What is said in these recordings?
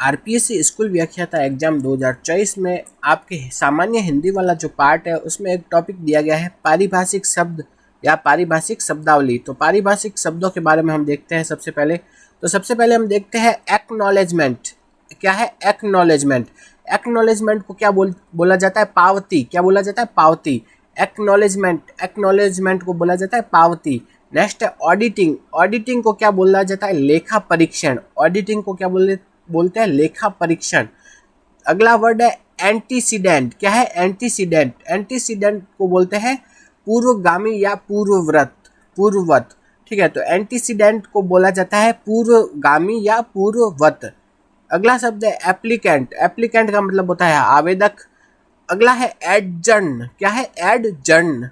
RPSC school व्याख्याता exam 2024 में आपके सामान्य हिंदी वाला जो पार्ट है उसमें एक टॉपिक दिया गया है पारिभाषिक शब्द या पारिभाषिक शब्दावली। तो पारिभाषिक शब्दों के बारे में हम देखते हैं। सबसे पहले हम देखते हैं एक्नॉलेजमेंट। क्या है एक्नॉलेजमेंट? एक्नॉलेजमेंट को क्या बोला जाता है? पावती। क्या बोला जाता है? पावती। एक्नॉलेजमेंट को बोला जाता है पावती। नेक्स्ट है ऑडिटिंग। ऑडिटिंग को क्या बोला जाता है? लेखा परीक्षण। ऑडिटिंग को क्या बोलते हैं? लेखा परीक्षण। अगला वर्ड है एंटीसीडेंट। क्या है? एंटीसीडेंट। एंटीसीडेंट को बोलते हैं पूर्वगामी या पूर्ववत। ठीक है, तो एंटीसीडेंट को बोला जाता है पूर्वगामी या पूर्ववत। अगला शब्द है एप्लीकेंट। एप्लीकेंट का मतलब होता है आवेदक। अगला है एडजर्न। क्या है? एडजर्न।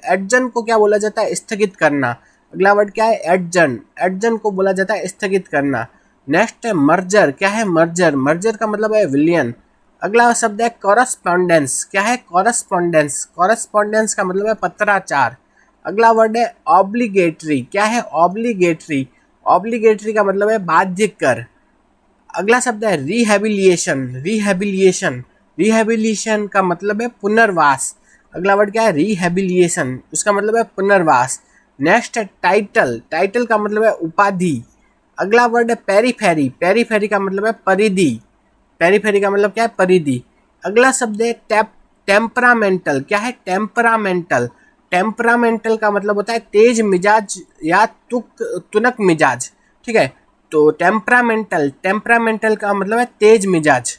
एडजर्न को क्या बोला जाता है? स्थगित करना। अगला वर्ड क्या है? एडजर्न। एडजर्न को बोला जाता है स्थगित करना। नेक्स्ट है मर्जर। क्या है? मर्जर। मर्जर का मतलब है विलियन। अगला शब्द है कॉरस्पॉन्डेंस। क्या है? कॉरस्पॉन्डेंस। कॉरस्पॉन्डेंस का मतलब है पत्राचार। अगला वर्ड है ऑब्लिगेटरी। क्या है? ऑब्लिगेटरी। ऑब्लिगेटरी का मतलब है बाध्य कर। अगला शब्द है रिहेबिलिएशन। रिहेबिलिएशन। रिहेबिलिएशन का मतलब है पुनर्वास। अगला वर्ड क्या है? रिहेबिलिएशन। उसका मतलब है पुनर्वास। नेक्स्ट है टाइटल। टाइटल का मतलब है उपाधि। अगला वर्ड है पेरीफेरी। पेरीफेरी का मतलब है परिधि। पेरीफेरी का मतलब क्या है? परिधि। अगला शब्द है टेम्परामेंटल। क्या है? टेम्परामेंटल। टेम्परामेंटल का मतलब होता है तेज मिजाज या तुनक मिजाज। ठीक है, तो टेम्परामेंटल का मतलब है तेज मिजाज।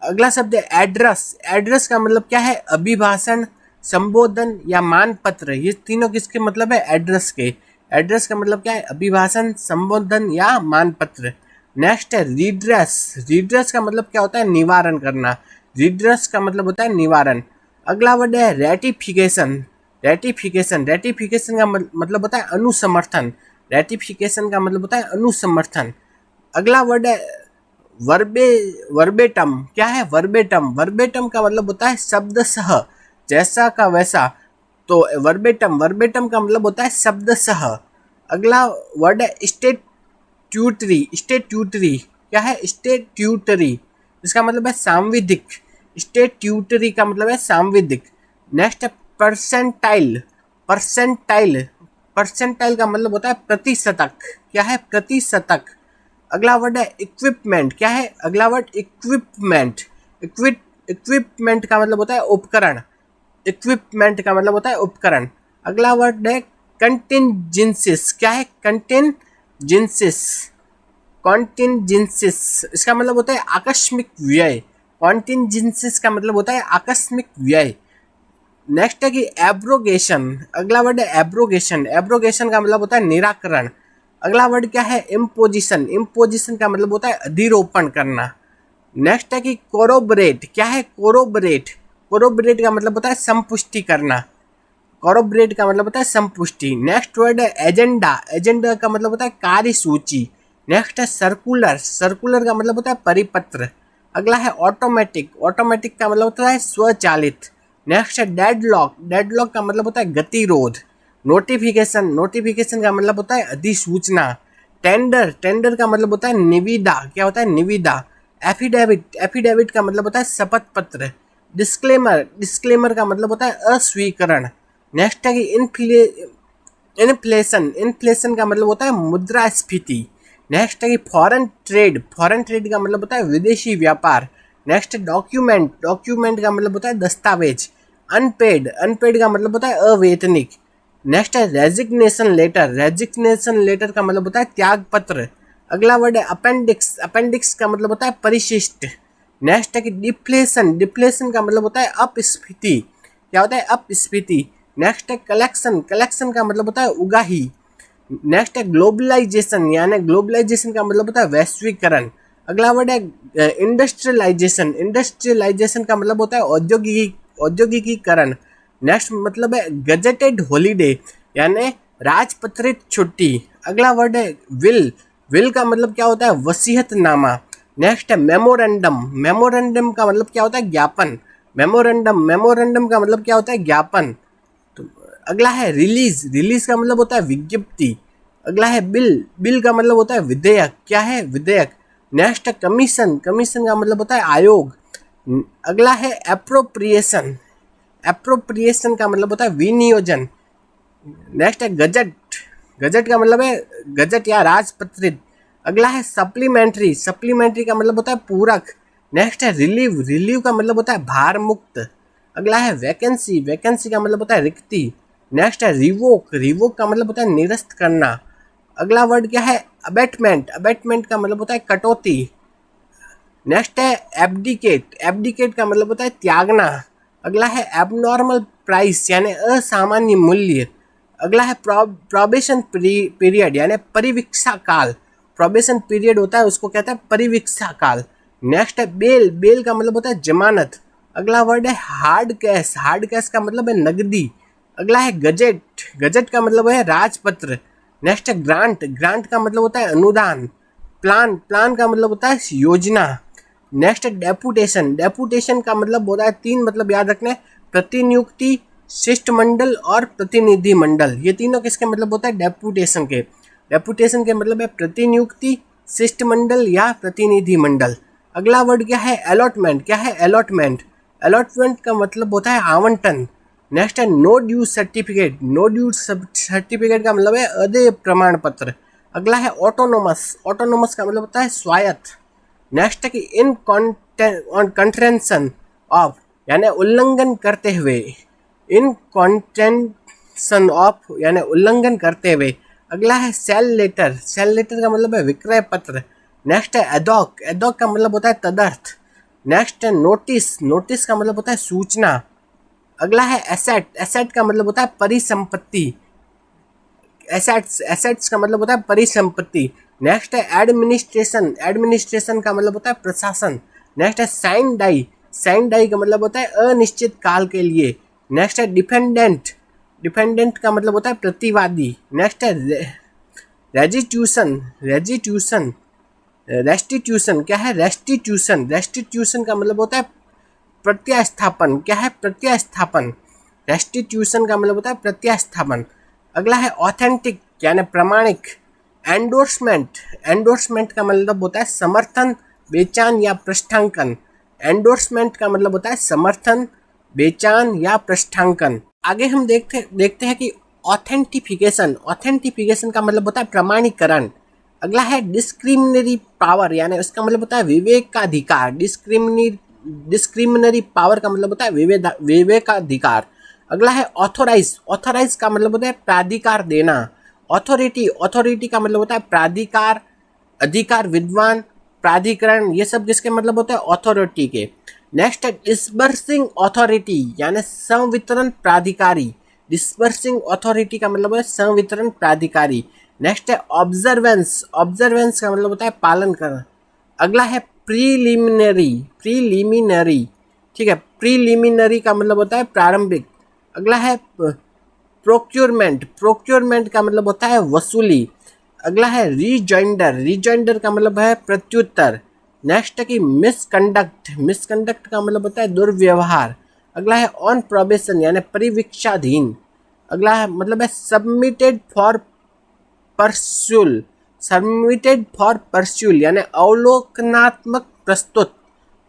अगला शब्द है एड्रेस। एड्रेस का मतलब क्या है? अभिभाषण, संबोधन या मानपत्र। ये तीनों किसके मतलब है? एड्रेस के। एड्रेस का मतलब क्या है? अभिभाषण, संबोधन या मानपत्र। नेक्स्ट है रिड्रेस। रिड्रेस का मतलब क्या होता है? निवारण करना। रिड्रेस का मतलब होता है निवारण। अगला वर्ड है रेटिफिकेशन। रेटिफिकेशन। रेटिफिकेशन का मतलब होता है अनुसमर्थन। रेटिफिकेशन का मतलब होता है अनुसमर्थन। अगला वर्ड है वर्बेटम। क्या है? वर्बेटम। वर्बेटम का मतलब होता है शब्दशः, जैसा का वैसा। तो वर्बेटम का मतलब होता है शब्दशः। अगला वर्ड है स्टेट्यूटरी। स्टेट्यूटरी। क्या है? स्टेट्यूटरी। इसका मतलब है सांविधिक। स्टेट्यूटरी का मतलब है सांविधिक। नेक्स्ट है परसेंटाइल। परसेंटाइल। परसेंटाइल का मतलब होता है प्रतिशतक। क्या है? प्रतिशतक। अगला वर्ड है इक्विपमेंट। क्या है? अगला वर्ड इक्विपमेंट। इक्विपमेंट का मतलब होता है उपकरण। इक्विपमेंट का मतलब होता है उपकरण। अगला वर्ड है कंटिंजेंसिस। क्या है? कंटिंजेंसिस। कॉन्टिंजेंसिस। इसका मतलब होता है आकस्मिक व्यय। कॉन्टिंजेंसिस का मतलब होता है आकस्मिक व्यय। नेक्स्ट है कि एब्रोगेशन। अगला वर्ड है एब्रोगेशन। एब्रोगेशन का मतलब होता है निराकरण। अगला वर्ड क्या है? इम्पोजिशन। इम्पोजिशन का मतलब होता है अधिरोपण करना। नेक्स्ट है कि कोरोबरेट। क्या है? कोरोबरेट। कोरोबरेट का मतलब होता है संपुष्टि करना। कोरोबरेट का मतलब होता है संपुष्टि। नेक्स्ट वर्ड है एजेंडा। एजेंडा का मतलब होता है कार्यसूची। नेक्स्ट है सर्कुलर। सर्कुलर का मतलब होता है परिपत्र। अगला है ऑटोमेटिक। ऑटोमेटिक का मतलब होता है स्वचालित। नेक्स्ट है डेडलॉक। डेडलॉक का मतलब होता है गतिरोध। नोटिफिकेशन। नोटिफिकेशन का मतलब होता है अधिसूचना। टेंडर। टेंडर का मतलब होता है निविदा। क्या होता है? निविदा। एफिडेविट। एफिडेविट का मतलब होता है शपथ पत्र। डिस्क्लेमर। डिस्क्लेमर का मतलब होता है अस्वीकरण। नेक्स्ट है कि इन्फ्लेशन। इन्फ्लेशन का मतलब होता है मुद्रास्फीति। नेक्स्ट है कि फॉरेन ट्रेड। फॉरेन ट्रेड का मतलब होता है विदेशी व्यापार। Next document. डॉक्यूमेंट का मतलब होता है दस्तावेज। अनपेड। अनपेड का मतलब होता है अवेतनिक। नेक्स्ट है रेजिग्नेशन लेटर। रेजिग्नेशन लेटर का मतलब होता है त्याग पत्र। अगला वर्ड है अपेंडिक्स। अपेंडिक्स का मतलब होता है परिशिष्ट। नेक्स्ट है कि डिफ्लेशन। डिफ्लेशन का मतलब होता है अपस्फीति। क्या होता है? अपस्फीति। नेक्स्ट है कलेक्शन। कलेक्शन का मतलब होता है उगाही। नेक्स्ट है ग्लोबलाइजेशन। यानी ग्लोबलाइजेशन का मतलब होता है वैश्वीकरण। अगला वर्ड है इंडस्ट्रियलाइजेशन। इंडस्ट्रियलाइजेशन का मतलब होता है औद्योगिकीकरण। नेक्स्ट मतलब है गजेटेड हॉलीडे यानी राजपत्रित छुट्टी। अगला वर्ड है विल। विल का मतलब क्या होता है? वसीयतनामा। नेक्स्ट है मेमोरेंडम। मेमोरेंडम का मतलब क्या होता है? ज्ञापन। मेमोरेंडम। मेमोरेंडम का मतलब क्या होता है? ज्ञापन। तो अगला है रिलीज। रिलीज का मतलब होता है विज्ञप्ति। अगला है बिल। बिल का मतलब होता है विधेयक। क्या है? विधेयक। नेक्स्ट है कमीशन, कमीशन का मतलब होता है आयोग। अगला है एप्रोप्रिएशन, एप्रोप्रिएशन का मतलब होता है विनियोजन। नेक्स्ट है गजट, गजट का मतलब है गजट या राजपत्रित। अगला है सप्लीमेंट्री, सप्लीमेंट्री का मतलब होता है पूरक। नेक्स्ट है रिलीव, रिलीव का मतलब होता है भार मुक्त। अगला है वैकेंसी, वैकेंसी का मतलब होता है रिक्ति। नेक्स्ट है रिवोक, रिवोक का मतलब होता है निरस्त करना। अगला वर्ड क्या है अबेटमेंट, अबेटमेंट का मतलब होता है कटौती। नेक्स्ट है एब्डिकेट, एब्डिकेट का मतलब होता है त्यागना। अगला है एबनॉर्मल प्राइस यानी असामान्य मूल्य। अगला है प्रोबेशन पीरियड यानी परिवीक्षा काल, प्रोबेशन पीरियड होता है उसको कहते हैं परिवीक्षा काल। नेक्स्ट है बेल, बेल का मतलब होता है जमानत। अगला वर्ड है हार्ड कैश, हार्ड कैश का मतलब है नगदी। अगला है गजेट, गजेट का मतलब है राजपत्र। नेक्स्ट है ग्रांट, ग्रांट का मतलब होता है अनुदान। प्लान, प्लान का मतलब होता है योजना। नेक्स्ट है डेपुटेशन, डेपुटेशन का मतलब होता है तीन मतलब याद रखने, प्रतिनियुक्ति, शिष्टमंडल और प्रतिनिधि मंडल। ये तीनों किसके मतलब होता है डेपुटेशन के। डेपुटेशन के मतलब है प्रतिनियुक्ति, शिष्टमंडल या प्रतिनिधि मंडल। अगला वर्ड क्या है अलॉटमेंट, क्या है अलॉटमेंट, अलॉटमेंट का मतलब होता है आवंटन। नेक्स्ट है no due certificate, no due certificate का मतलब है अदेय प्रमाण पत्र। अगला है ऑटोनोमस, ऑटोनोमस का मतलब होता है स्वायत्त। नेक्स्ट है कि इन कॉन्ट्रेंशन ऑफ यानी उल्लंघन करते हुए, इन कॉन्ट्रेंशन ऑफ यानी उल्लंघन करते हुए। अगला है सेल लेटर, सेल लेटर का मतलब है विक्रय पत्र। नेक्स्ट है एडॉक, एडॉक का मतलब होता है तदर्थ। नेक्स्ट है नोटिस, नोटिस का मतलब होता है सूचना। अगला है एसेट, एसेट का मतलब होता है परिसंपत्ति, एसेट्स, एसेट्स का मतलब होता है परिसंपत्ति। नेक्स्ट है एडमिनिस्ट्रेशन, एडमिनिस्ट्रेशन का मतलब होता है प्रशासन। नेक्स्ट है साइन डाई, साइन डाई का मतलब होता है अनिश्चित काल के लिए। नेक्स्ट है डिफेंडेंट, डिफेंडेंट का मतलब होता है प्रतिवादी। नेक्स्ट है रेजिट्यूशन, रेजिट्यूशन, रेस्टिट्यूशन, क्या है रेस्टिट्यूशन, रेस्टिट्यूशन का मतलब होता है प्रत्यास्थापन, क्या है प्रत्यास्थापन, रेस्टिट्यूशन का मतलब होता है प्रत्यास्थापन। अगला है ऑथेंटिक यानी प्रमाणिक। एंडोर्समेंट, एंडोर्समेंट का मतलब होता है समर्थन, बेचान या पृष्ठांकन। एंडोर्समेंट का मतलब होता है समर्थन, बेचान या पृष्ठांकन। आगे हम देखते हैं कि ऑथेंटिफिकेशन, ऑथेंटिफिकेशन का मतलब होता है प्रमाणीकरण। अगला है डिस्क्रिमिनरी पावर यानी उसका मतलब होता है विवेक का अधिकार। डिस्क्रिमिनरी पावर का मतलब होता है विवेकाधिकार। अगला है ऑथोराइज, ऑथोराइज का मतलब होता है प्राधिकार देना। ऑथोरिटी, ऑथोरिटी का मतलब होता है प्राधिकार, अधिकार, विद्वान, प्राधिकरण, ये सब किसके मतलब होते हैं ऑथोरिटी के। नेक्स्ट है डिस्बर्सिंग ऑथोरिटी यानी संवितरण प्राधिकारी। डिस्बर्सिंग ऑथोरिटी का मतलब है संवितरण प्राधिकारी। नेक्स्ट है ऑब्जर्वेंस, ऑब्जर्वेंस का मतलब होता है पालन करना। अगला है प्रीलिमिनरी, प्रीलिमिनरी, ठीक है, प्रीलिमिनरी का मतलब होता है प्रारंभिक। अगला है प्रोक्योरमेंट, प्रोक्योरमेंट का मतलब होता है वसूली। अगला है रिजॉइंडर, रिजॉइंडर का मतलब है प्रत्युत्तर। नेक्स्ट है कि मिसकंडक्ट, मिसकंडक्ट का मतलब होता है दुर्व्यवहार। अगला है ऑन प्रोबेशन यानी परिवीक्षाधीन। अगला है मतलब है सबमिटेड फॉर परस्यूल, सबमिटेड फॉर परस्यूल यानी अवलोकनात्मक प्रस्तुत,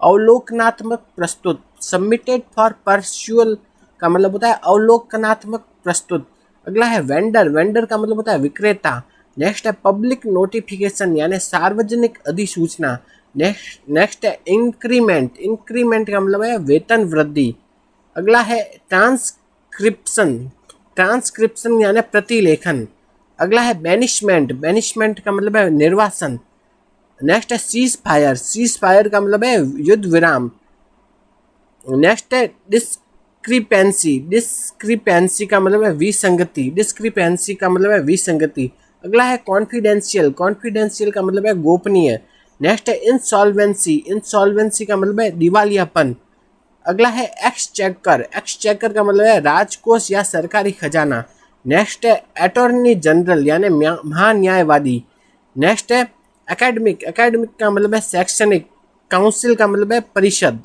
अवलोकनात्मक प्रस्तुत। सबमिटेड फॉर परस्यूल का मतलब होता है अवलोकनात्मक प्रस्तुत। अगला है वेंडर, वेंडर का मतलब होता है विक्रेता। नेक्स्ट है पब्लिक नोटिफिकेशन यानी सार्वजनिक अधिसूचना। नेक्स्ट है इंक्रीमेंट, इंक्रीमेंट का मतलब है वेतन वृद्धि। अगला है ट्रांसक्रिप्शन, ट्रांसक्रिप्शन यानी प्रतिलेखन। अगला है बैनिशमेंट, बैनिशमेंट का मतलब है निर्वासन। नेक्स्ट है सीज फायर, सीज फायर का मतलब है युद्ध विराम। नेक्स्ट है डिस्क्रिपेंसी, डिस्क्रिपेंसी का मतलब है विसंगति, डिस्क्रिपेंसी का मतलब है विसंगति। अगला है कॉन्फिडेंशियल, कॉन्फिडेंशियल का मतलब है गोपनीय। नेक्स्ट है इंसॉल्वेंसी, इंसॉल्वेंसी का मतलब है दिवालियापन। अगला है एक्सचेकर, एक्सचेकर का मतलब है राजकोष या सरकारी खजाना। नेक्स्ट है अटॉर्नी जनरल यानी महान्यायवादी। नेक्स्ट है एकेडमिक, एकेडमिक का मतलब है शैक्षणिक। काउंसिल का मतलब है परिषद।